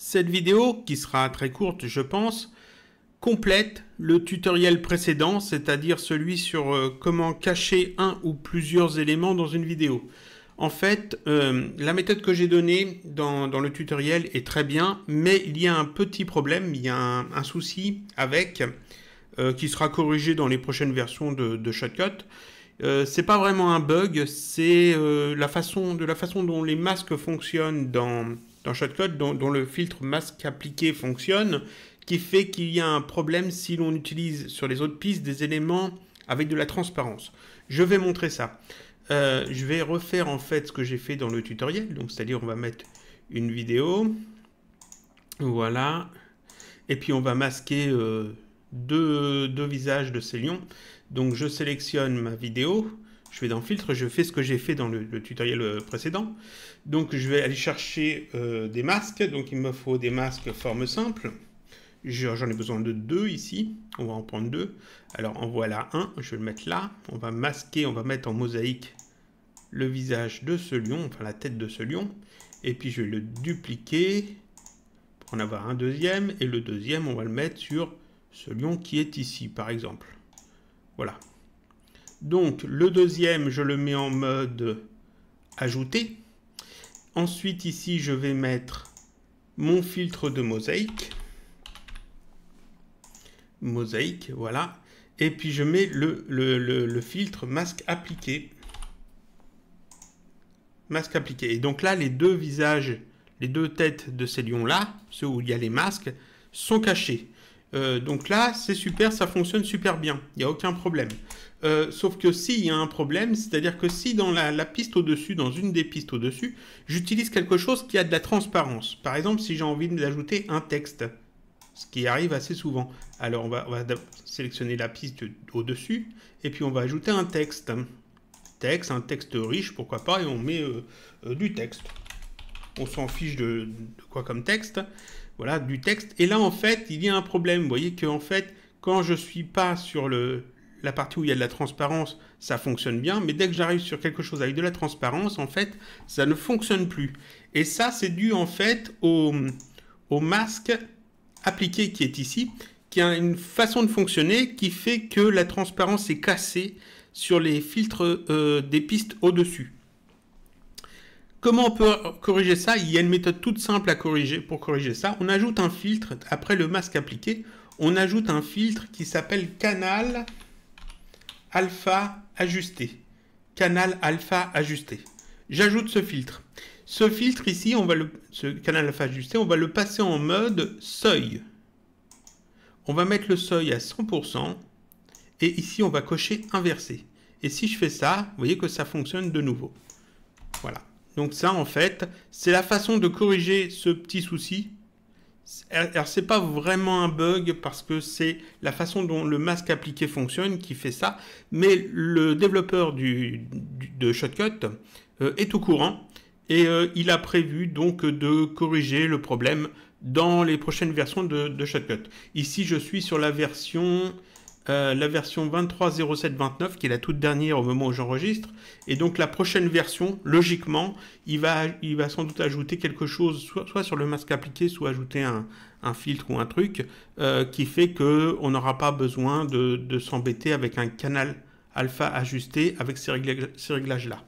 Cette vidéo, qui sera très courte je pense, complète le tutoriel précédent, c'est-à-dire celui sur comment cacher un ou plusieurs éléments dans une vidéo. En fait, la méthode que j'ai donnée dans le tutoriel est très bien, mais il y a un petit problème, il y a un souci avec, qui sera corrigé dans les prochaines versions de Shotcut. C'est pas vraiment un bug, c'est la façon dont les masques fonctionnent dans Shotcut, dont le filtre masque appliqué fonctionne, qui fait qu'il y a un problème si l'on utilise sur les autres pistes des éléments avec de la transparence. Je vais montrer ça. Je vais refaire en fait ce que j'ai fait dans le tutoriel, donc c'est-à-dire on va mettre une vidéo, voilà, et puis on va masquer deux visages de ces lions. Donc je sélectionne ma vidéo, je vais dans filtre, je fais ce que j'ai fait dans le tutoriel précédent. Donc je vais aller chercher des masques, donc il me faut des masques forme simple. J'en ai besoin de 2 ici, on va en prendre 2. Alors en voilà un, je vais le mettre là. On va masquer, on va mettre en mosaïque le visage de ce lion, enfin la tête de ce lion. Et puis je vais le dupliquer pour en avoir un deuxième. Et le deuxième, on va le mettre sur ce lion qui est ici, par exemple. Voilà. Donc le deuxième, je le mets en mode ajouter. Ensuite ici, je vais mettre mon filtre de mosaïque. Mosaïque, voilà. Et puis je mets le filtre masque appliqué. Masque appliqué. Et donc là, les deux visages, les deux têtes de ces lions-là, ceux où il y a les masques, sont cachés. Donc là, c'est super, ça fonctionne super bien. Il n'y a aucun problème. Sauf que s'il y a un problème, c'est-à-dire que si dans la piste au-dessus, dans une des pistes au-dessus, j'utilise quelque chose qui a de la transparence. Par exemple, si j'ai envie d'ajouter un texte, ce qui arrive assez souvent. Alors on va sélectionner la piste au-dessus, et puis on va ajouter un texte. Un texte riche, pourquoi pas, et on met du texte. On s'en fiche de quoi comme texte. Voilà, du texte. Et là, en fait, il y a un problème. Vous voyez qu'en fait, quand je suis pas sur la partie où il y a de la transparence, ça fonctionne bien. Mais dès que j'arrive sur quelque chose avec de la transparence, en fait, ça ne fonctionne plus. Et ça, c'est dû, en fait, au masque appliqué qui est ici, qui a une façon de fonctionner qui fait que la transparence est cassée sur les filtres des pistes au-dessus. Comment on peut corriger ça? Il y a une méthode toute simple à corriger. Pour corriger ça, on ajoute un filtre, après le masque appliqué, on ajoute un filtre qui s'appelle canal alpha ajusté. Canal alpha ajusté. J'ajoute ce filtre. Ce filtre ici, ce canal alpha ajusté, on va le passer en mode seuil. On va mettre le seuil à 100%. Et ici, on va cocher inversé. Et si je fais ça, vous voyez que ça fonctionne de nouveau. Voilà. Donc ça, en fait, c'est la façon de corriger ce petit souci. Alors, c'est pas vraiment un bug parce que c'est la façon dont le masque appliqué fonctionne qui fait ça. Mais le développeur de Shotcut est au courant. Et il a prévu donc de corriger le problème dans les prochaines versions de Shotcut. Ici, je suis sur la version 23.07.29, qui est la toute dernière au moment où j'enregistre. Et donc la prochaine version, logiquement, il va sans doute ajouter quelque chose, soit sur le masque appliqué, soit ajouter un filtre ou un truc, qui fait qu'on n'aura pas besoin de s'embêter avec un canal alpha ajusté avec ces réglages-là.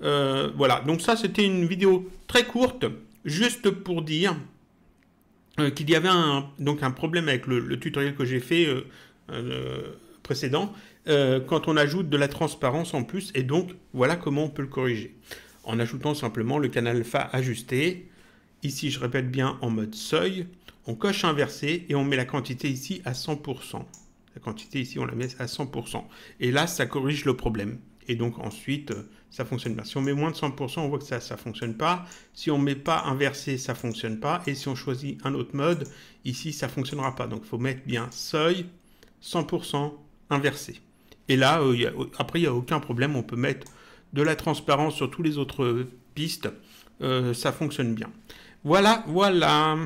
Voilà, donc ça c'était une vidéo très courte, juste pour dire qu'il y avait donc un problème avec le tutoriel que j'ai fait précédent, quand on ajoute de la transparence en plus, et donc voilà comment on peut le corriger. En ajoutant simplement le canal alpha ajusté, ici je répète bien en mode seuil, on coche inversé et on met la quantité ici à 100%. La quantité ici on la met à 100%. Et là ça corrige le problème. Et donc ensuite, ça fonctionne bien. Si on met moins de 100%, on voit que ça ne fonctionne pas. Si on ne met pas inversé, ça ne fonctionne pas. Et si on choisit un autre mode, ici, ça ne fonctionnera pas. Donc, il faut mettre bien seuil, 100% inversé. Et là, après, il n'y a aucun problème. On peut mettre de la transparence sur toutes les autres pistes. Ça fonctionne bien. Voilà, voilà.